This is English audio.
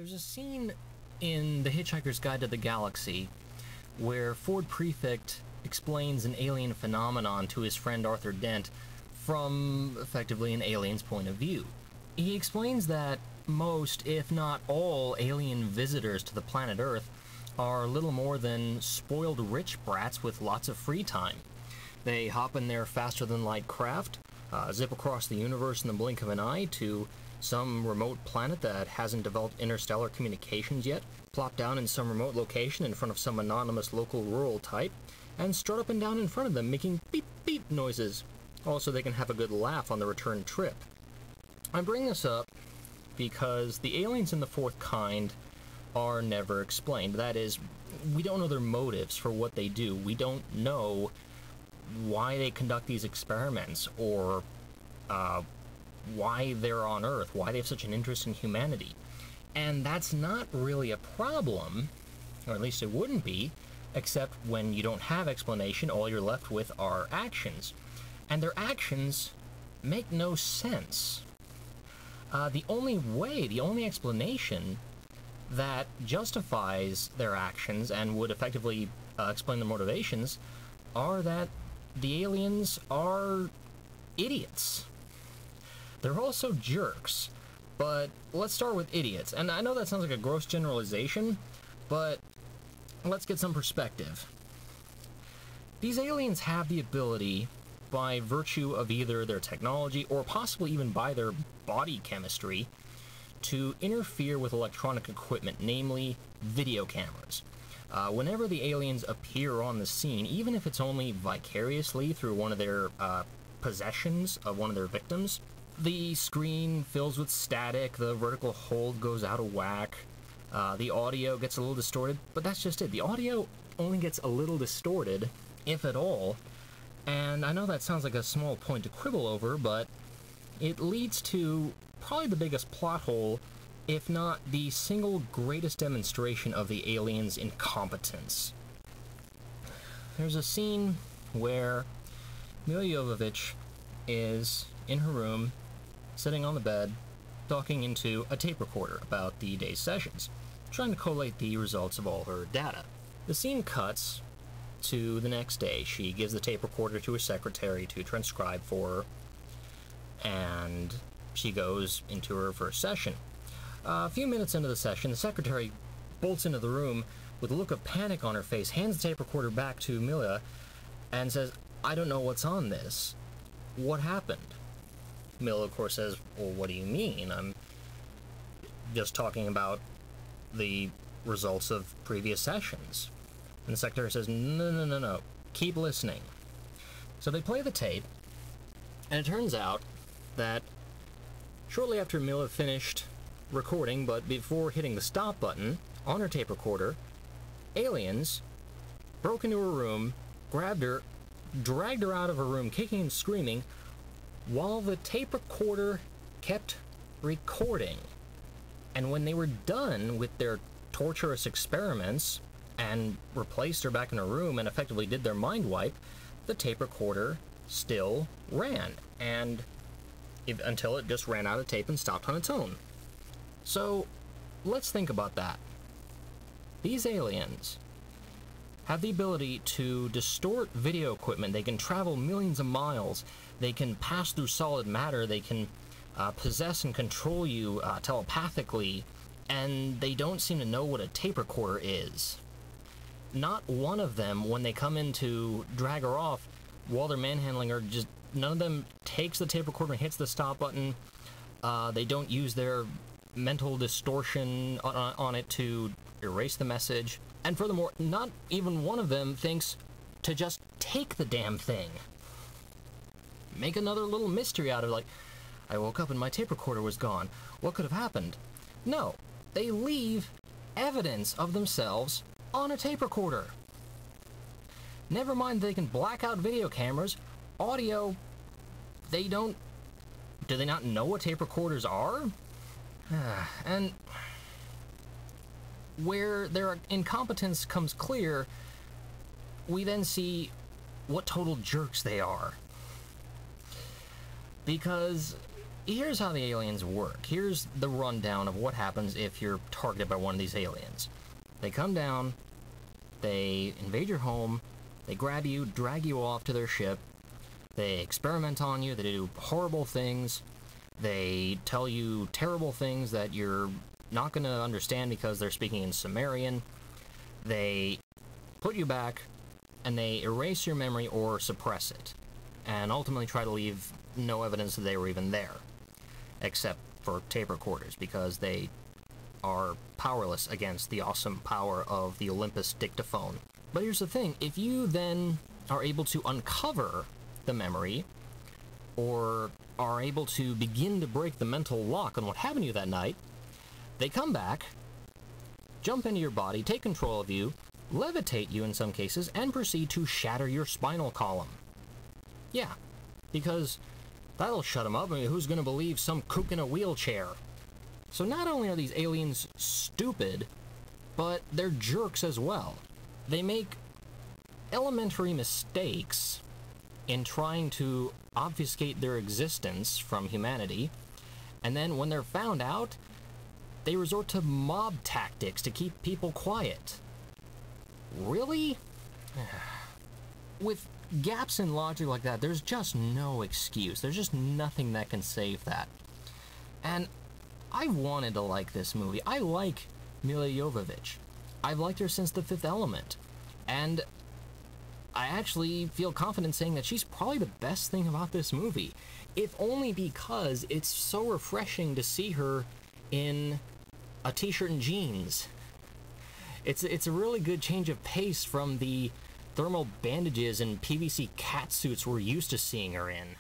There's a scene in The Hitchhiker's Guide to the Galaxy where Ford Prefect explains an alien phenomenon to his friend Arthur Dent from, effectively, an alien's point of view. He explains that most, if not all, alien visitors to the planet Earth are little more than spoiled rich brats with lots of free time. They hop in their faster-than-light craft, zip across the universe in the blink of an eye to some remote planet that hasn't developed interstellar communications yet, plop down in some remote location in front of some anonymous local rural type, and strut up and down in front of them making beep-beep noises. Also, they can have a good laugh on the return trip. I bring this up because the aliens in the fourth kind are never explained. That is, we don't know their motives for what they do. We don't know why they conduct these experiments, or why they're on Earth, why they have such an interest in humanity. And that's not really a problem, or at least it wouldn't be, except when you don't have explanation, all you're left with are actions. And their actions make no sense. The only explanation that justifies their actions and would effectively explain their motivations are that the aliens are idiots. They're also jerks, but let's start with idiots. And I know that sounds like a gross generalization, but let's get some perspective. These aliens have the ability, by virtue of either their technology or possibly even by their body chemistry, to interfere with electronic equipment, namely video cameras. Whenever the aliens appear on the scene, even if it's only vicariously through one of their possessions of one of their victims, the screen fills with static, the vertical hold goes out of whack, the audio gets a little distorted, but that's just it. The audio only gets a little distorted, if at all, and I know that sounds like a small point to quibble over, but it leads to probably the biggest plot hole, if not the single greatest demonstration of the aliens' incompetence. There's a scene where Milla Jovovich is in her room, sitting on the bed, talking into a tape recorder about the day's sessions, trying to collate the results of all her data. The scene cuts to the next day. She gives the tape recorder to her secretary to transcribe for her, and she goes into her first session. A few minutes into the session, the secretary bolts into the room with a look of panic on her face, hands the tape recorder back to Milla, and says, "I don't know what's on this. What happened?" Milla, of course, says, "Well, what do you mean? I'm just talking about the results of previous sessions." And the secretary says, No. Keep listening." So they play the tape, and it turns out that shortly after Milla finished recording, but before hitting the stop button on her tape recorder, aliens broke into her room, grabbed her, dragged her out of her room, kicking and screaming, while the tape recorder kept recording. And when they were done with their torturous experiments and replaced her back in her room and effectively did their mind wipe, the tape recorder still ran, and until it just ran out of tape and stopped on its own. So let's think about that. These aliens have the ability to distort video equipment. They can travel millions of miles. They can pass through solid matter. They can possess and control you telepathically, and they don't seem to know what a tape recorder is. Not one of them, when they come in to drag her off while they're manhandling her, just none of them takes the tape recorder and hits the stop button. They don't use their mental distortion on it to erase the message. And furthermore, not even one of them thinks to just take the damn thing. Make another little mystery out of it, like, I woke up and my tape recorder was gone. What could have happened? No, they leave evidence of themselves on a tape recorder. Never mind they can black out video cameras, audio, they don't... Do they not know what tape recorders are? And where their incompetence comes clear, we then see what total jerks they are. Because here's how the aliens work. Here's the rundown of what happens if you're targeted by one of these aliens. They come down, they invade your home, they grab you, drag you off to their ship, they experiment on you, they do horrible things, they tell you terrible things that you're not going to understand because they're speaking in Sumerian, they put you back, and they erase your memory or suppress it, and ultimately try to leave no evidence that they were even there, except for tape recorders, because they are powerless against the awesome power of the Olympus dictaphone. But here's the thing, if you then are able to uncover the memory, or are able to begin to break the mental lock on what happened to you that night, they come back, jump into your body, take control of you, levitate you in some cases, and proceed to shatter your spinal column. Yeah, because that'll shut them up. I mean, who's going to believe some kook in a wheelchair? So not only are these aliens stupid, but they're jerks as well. They make elementary mistakes in trying to obfuscate their existence from humanity, and then when they're found out, they resort to mob tactics to keep people quiet. Really? With gaps in logic like that, there's just no excuse. There's just nothing that can save that. And I wanted to like this movie. I like Milla Jovovich. I've liked her since The Fifth Element. And I actually feel confident saying that she's probably the best thing about this movie. If only because it's so refreshing to see her in a t-shirt and jeans. It's a really good change of pace from the thermal bandages and PVC catsuits we're used to seeing her in.